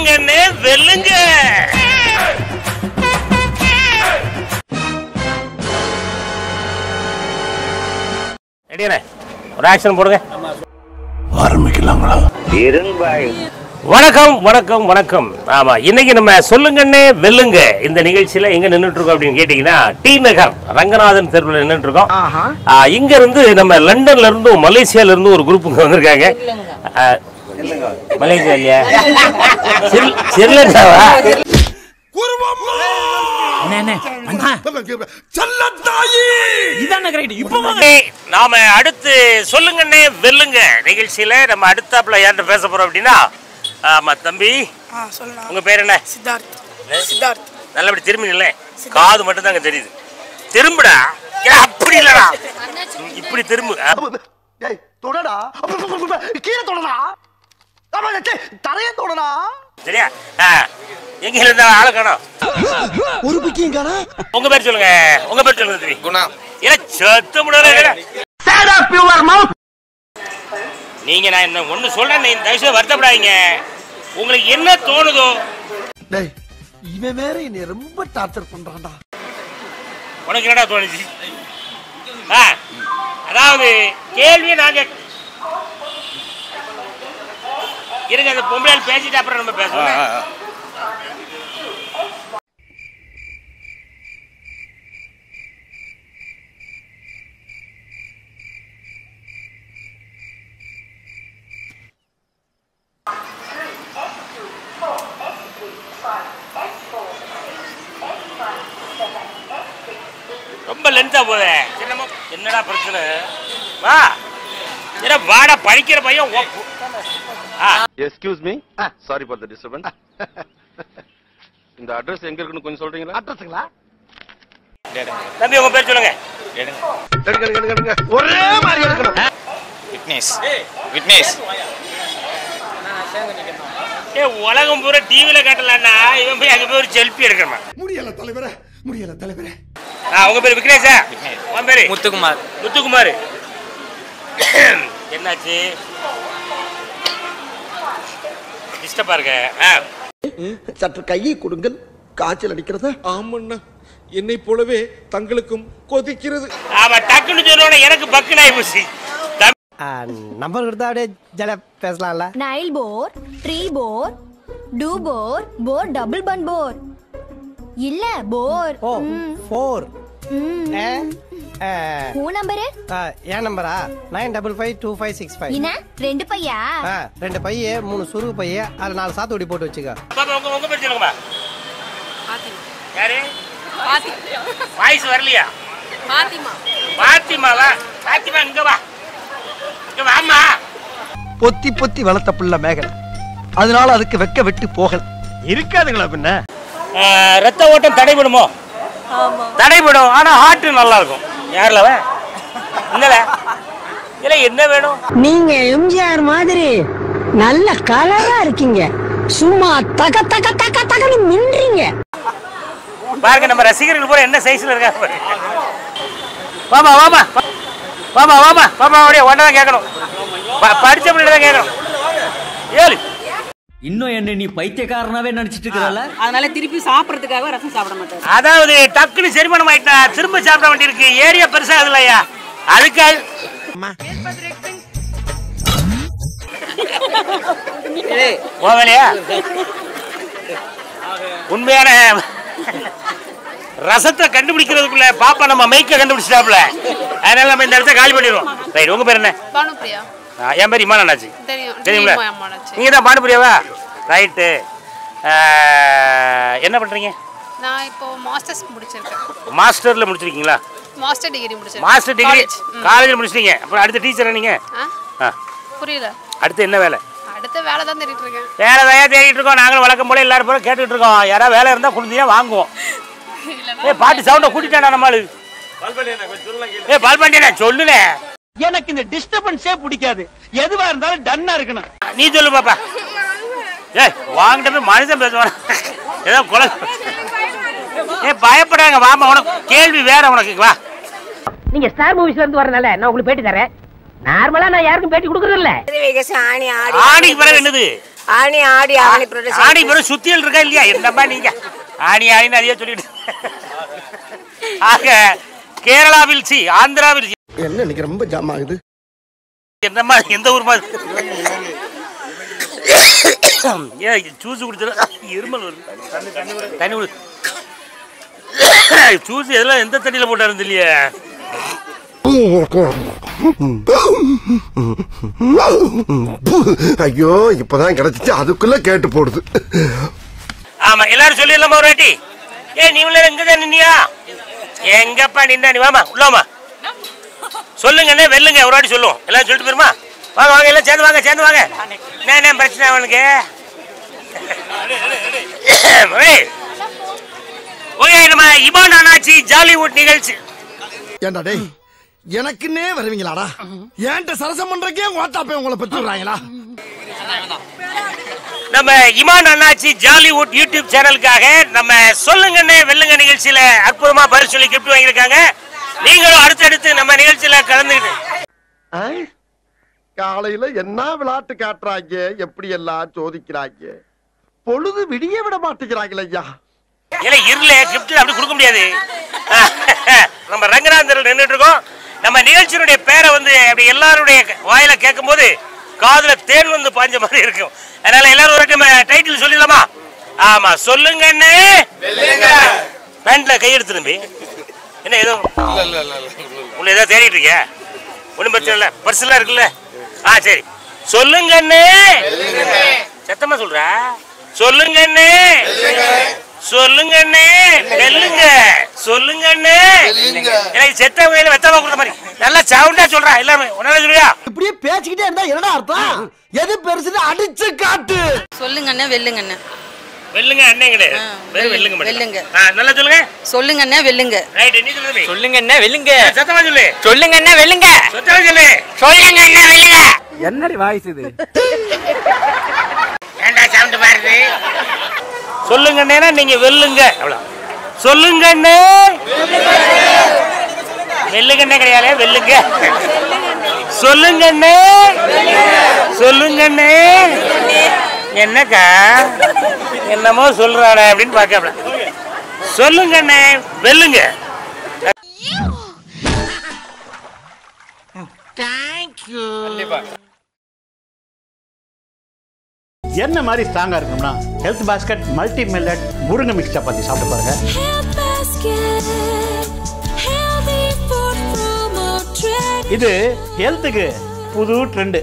சொல்லுங்கன்னு வெல்லுங்க. ரெடியானே, ஒரு ஆக்ஷன் போடுங்க. ஆரம்பிக்கலாங்களா? வணக்கம் வணக்கம் வணக்கம். ஆமா, இன்னைக்கு நம்ம சொல்லுங்கன்னு வெல்லுங்க இந்த நிகழ்ச்சியில எங்க நின்றுட்டு இருக்கோம் அப்படின்னு கேட்டீங்கன்னா, டி நகர் ரங்கநாதன் தெருவில் நின்றுட்டு இருக்கோம். இங்க இருந்து நம்ம லண்டன்ல இருந்து மலேசியால இருந்து ஒரு குரூப் வந்திருக்காங்க. மலேசியா இல்லையா, ஸ்ரீலங்காவா? நாம அடுத்து சொல்லுங்கன்னே வெல்லுங்க நிகழ்ச்சியில நம்ம அடுத்தாப்புல யார்கிட்ட பேச போறோம் அப்படின்னா, ஆமா தம்பி, உங்க பேர் என்ன? சித்தார்த். சித்தார்த். நல்லபடி திரும்பி இல்லை, காது மட்டும் தாங்க தெரியுது. திரும்புடா, அப்படி இல்லடா, இப்படி திரும்பு. தொடடா, கீழே தொடடா, தரைய தொடடா. சரியா? எங்க இருந்தா ஆளை காணோம். ஒரு பிக்கியும் காணா. உங்க பேர் சொல்லுங்க. உங்க பேர் சொல்லுங்க தம்பி. குணா. இல்ல சத்து முடல. நீங்க நான் என்ன ஒண்ணு சொல்றேன், நீ தயவுசெய்து வருத்தப்படாதீங்க. உங்களுக்கு என்ன தோணுதோ. டேய், இவன் வேற என்னை ரொம்ப டார்ச்சர் பண்றான்டா. உனக்கு என்னடா தோணுச்சு? அதாவது கேள்வியை நாங்க இருங்க, அந்த பொம்பளையால் பேசிட்டு அப்புறம் நம்ம பேசுவோம். ரொம்ப லென்த்தா போதே. என்னடா பிரச்சனை? வா, ஏன்னா வாடா, படிக்கிற பையன். Excuse me, sorry for the disturbance. இந்த அட்ரஸ் எங்க இருக்குன்னு கொஞ்சம் சொல்றீங்களா? அட்ரஸ்ங்களா? தம்பி, உங்க பேர் சொல்லுங்க. ஒரே மாதிரி எடுக்கணும். விட்னஸ். விட்னஸ். உலகம் பூரா டிவில காட்டலாம்னா இவன் போய் அங்க போய் ஒரு செல்ஃபி எடுக்கணும். முடியல தலைவரே, முடியல தலைவரே. உங்க பேரு விக்னேஷா? உன் பேரு? முத்துக்குமார். முத்துக்குமார். என்னாச்சு? டிஸ்டர்பா இருக்க? சற்று கையை கொடுங்கள், காய்ச்சல் அடிக்கிறது. ஆமண்ணா, என்னை போலவே தங்களுக்கும் கொதிக்கிறது. அவன் டக்குன்னு சொன்னோட எனக்கு பக்குனாய் போச்சு. நம்பர் கொடுத்தா அப்படியே ஜல பேசலாம்ல. நைல் போர், ட்ரீ போர், டூ போர், போர் டபுள் பன் போர். இல்ல போர். ஓ 4. உன் நம்பரு? என் நம்பரா? 95525565. என்ன ரெண்டு பையா? 2 பைய, 3 சுருக்கு பைய, அதுல 4 சாத்துக்குடி போட்டு வச்சுக்க. உங்க பேர் சொல்லுங்கம்மா. பாத்திமா. யாரு? பாத்திமா. வாய்ஸ் வரலையா? பாத்திமா. பாத்திமாவா? பாத்திமா இங்க வா, இங்க வாமா. பொத்தி பொத்தி வளர்த்த புள்ள மேகல், அதனால அதுக்கு வெக்க விட்டு போகல இருக்காதுங்களா பின்ன. ரத்த ஓட்டம் தடைபடுமோ? தடைபடும், ஆனா ஹார்ட் நல்லா இருக்கும். யாருல இல்ல இல்ல, என்ன வேணும்? நீங்க எம்ஜிஆர் மாதிரி நல்ல கலரா இருக்கீங்க, சும்மா தக தக தக தகன்னு மின்றீங்க. பாருங்க, நம்ம ரசிகர்கள் பூரா என்ன சைஸ்ல இருக்காங்க. வாமா வாமா வாமா வாமா வாமா, அப்படியே ஒன்னதான் கேட்கணும், படிச்ச பிள்ளை தான் கேட்கணும். ஏழு இன்னும் என்ன நீ பைத்தியக்காரனாவே நினைச்சிட்டு இருக்கறல, அதனால திருப்பி சாப்பிடுறதுக்காக ரசம் சாப்பிட மாட்டேன். அதாவது டக்குன்னு செரிமானம் ஆயிட்டா திரும்ப சாப்பிட வேண்டியிருக்கு. ஏரியா பெருசா இல்லையா, அதுக்கு போகலையா? உண்மையான ரசத்தை கண்டுபிடிக்கிறதுக்குள்ள பாப்பா நம்ம மைக்க கண்டுபிடிச்சிட்டாப்ல, அதனால நம்ம இந்த இடத்த காலி பண்ணிடுவோம். ரைட், உங்க பேர் என்ன? பானுப்பிரியா. என் பேர் இமான் அண்ணாச்சி. தெரியுங்களா? நீங்க தான் பானுப்பிரியாவா? ரைட்டு. என்ன பண்றீங்க? நான் இப்போ மாஸ்டர்ஸ் முடிச்சிருக்கேன். மாஸ்டர்ல முடிச்சிருக்கீங்களா? மாஸ்டர் டிகிரி முடிச்சிருக்கேன். மாஸ்டர் டிகிரி காலேஜ்ல முடிச்சிட்டீங்க. அப்புறம் அடுத்த டீச்சரா நீங்க? புரியல. அடுத்து என்ன வேலை? அடுத்த வேலை தான் தேடிட்டு இருக்கேன். வேலை தான் தேடிட்டு இருக்கோம். நாங்களும் வழக்கம் போல எல்லாரும் போல கேட்டுட்டு இருக்கோம். யாராவது வேலை இருந்தா கொடுத்தீங்கன்னா வாங்குவோம். பாட்டு சவுண்ட கூட்டிட்டானா நம்மளு? பால்பாண்டியனா சொல்லுனே. எனக்கு இந்த டிஸ்டர்பன்ஸே பிடிக்காது, எதுவா இருந்தாலும் டன்னா இருக்கணும். நீ சொல்லு பாப்பா. வாங்கிட்ட மனுஷன் பேசுவான் ஏதோ கொலை. பயப்படாங்க, வாமா, உனக்கு கேள்வி வேற. உனக்கு வா, நீங்க ஸ்டார் மூவிஸ்ல இருந்து வரனால நான் உங்களுக்கு பேட்டி தரேன். நார்மலா நான் யாருக்கும் பேட்டி கொடுக்கறது இல்ல. ஆணிக்கு பிறகு என்னது? ஆணி ஆடி ஆணி புரட்டாசி ஆணி பிறகு சுத்தியல் இருக்கா இல்லையா? என்னப்பா நீங்க ஆணி ஆணின்னு அதையே சொல்லிட்டு. ஆக கேரளாவில் சி, ஆந்திராவில் என்ன இன்னைக்கு ரொம்ப ஜாம் ஆகுது. என்னம்மா எந்த ஊர் மாதிரி ஜூஸ் குடிச்சா இருமல் வருது. தண்ணி குடி. ஜூஸ் எதெல்லாம் எந்த தண்ணியில போட்டாரு இல்லையா? ஐயோ இப்பதான் கிடைச்சிச்சு, அதுக்குள்ள கேட்டு போடுது. ஆமா எல்லாரும் சொல்லிடலாமா ஒரு வாட்டி? நீ உள்ள எங்கதான் நின்னியா? எங்கப்பா நின்னா? நீ வாமா உள்ளாமா. சொல்லுங்கண்ணே வெல்லுங்க ஒரு வாட்டி சொல்லுவோம். எல்லாரும் சொல்லிட்டு போயிருமா? வாங்க வாங்க எல்லாம் சேர்ந்து வாங்க சேர்ந்து வாங்க. என்ன பிரச்சனை அவனுக்கு? ஓகே நம்ம இமான் அண்ணாச்சி ஜாலிவுட் நிகழ்ச்சி. ஏண்டா டேய் எனக்குன்னே வருவீங்களாடா? ஏன்ட்ட சரசம் பண்றக்கே வாட்டாப்பே உங்களை பெற்றுறாங்களா? நம்ம இமான் அண்ணாச்சி ஜாலிவுட் யூடியூப் சேனலுக்காக நம்ம சொல்லுங்கண்ணே வெல்லுங்க நிகழ்ச்சியில அற்புதமா பரிசு சொல்லி கிஃப்ட் வாங்கியிருக்காங்க. நீங்களும் அடுத்தடுத்து நம்ம நிகழ்ச்சியில கலந்துக்கிட்டு காலையில என்ன விளையாட்டு காட்டுறாங்க, எப்படி எல்லாம் சோதிக்கிறாங்க, பொழுது விடிய விட மாட்டேங்கிறாங்களே ஐயா. இல்ல இருள கிஃப்ட் அப்படி கொடுக்க முடியாது. நம்ம ரங்கநாதன் நின்றுட்டு இருக்கோம். நம்ம நிகழ்ச்சியினுடைய பேரை வந்து அப்படி எல்லாருடைய வாயில கேட்கும் போது காதுல தேன் வந்து பாஞ்ச மாதிரி இருக்கும். அதனால எல்லாரும் ஒரு டைட்டில் சொல்லிடலாமா? ஆமா சொல்லுங்க அண்ணே பேண்ட்ல கையெடுத்து தம்பி. என்ன ஏதோ உள்ள ஏதோ தேடிட்டு இருக்கியா? ஒன்றும் பிரச்சனை இல்லை, பர்சனலா இருக்குல்ல. சரி சொல்லுங்க அண்ணே. சத்தமா சொல்ற. சொல்லுங்க அண்ணே சொல்லுங்க அண்ணே வெல்லுங்க. சொல்லுங்க அண்ணே. எனக்கு செத்த வகையில வெத்தமா கொடுத்த மாதிரி நல்லா சவுண்டா சொல்றா எல்லாமே. ஒன்னால சொல்றியா? இப்படியே பேசிக்கிட்டே இருந்தா என்னடா அர்த்தம்? எது பெருசுன்னு அடிச்சு காட்டு. சொல்லுங்க அண்ணே வெல்லுங்க அண்ணே. வெல்லுங்க அண்ணே கிடையாது, வெறும் வெல்லுங்க மட்டும். வெல்லுங்க. நல்லா சொல்லுங்க. சொல்லுங்க அண்ணே வெல்லுங்க. ரைட் நீ சொல்லு. சொல்லுங்க அண்ணே வெல்லுங்க. சத்தமா சொல்லு. சொல்லுங்க அண்ணே வெல்லுங்க. சத்தமா சொல்லு. சொல்லுங்க அண்ணே வெல்லுங்க. என்னடி வாய்ஸ் இது? ஏண்டா சவுண்ட் மாறுது? சொல்லுங்க அண்ணேனா நீங்க வெல்லுங்க அவ்வளவு. சொல்லுங்க அண்ணே. வெல்லுங்க அண்ணே கிடையாது, வெல்லுங்க. சொல்லுங்க அண்ணே. சொல்லுங்க அண்ணே. என்னக்கா என்னமோ சொல்றானே அப்படின்னு பாக்க. சொல்லுங்க அண்ணே வெல்லுங்க. என்ன மாதிரி ஸ்ட்ராங்கா இருக்கணும்னா ஹெல்த் பாஸ்கெட் மல்டி மில்லட் முருங்கை மிக்ஸ் சப்பாத்தி சாப்பிட்டு பாருங்க. இது ஹெல்த்துக்கு புது ட்ரெண்ட்.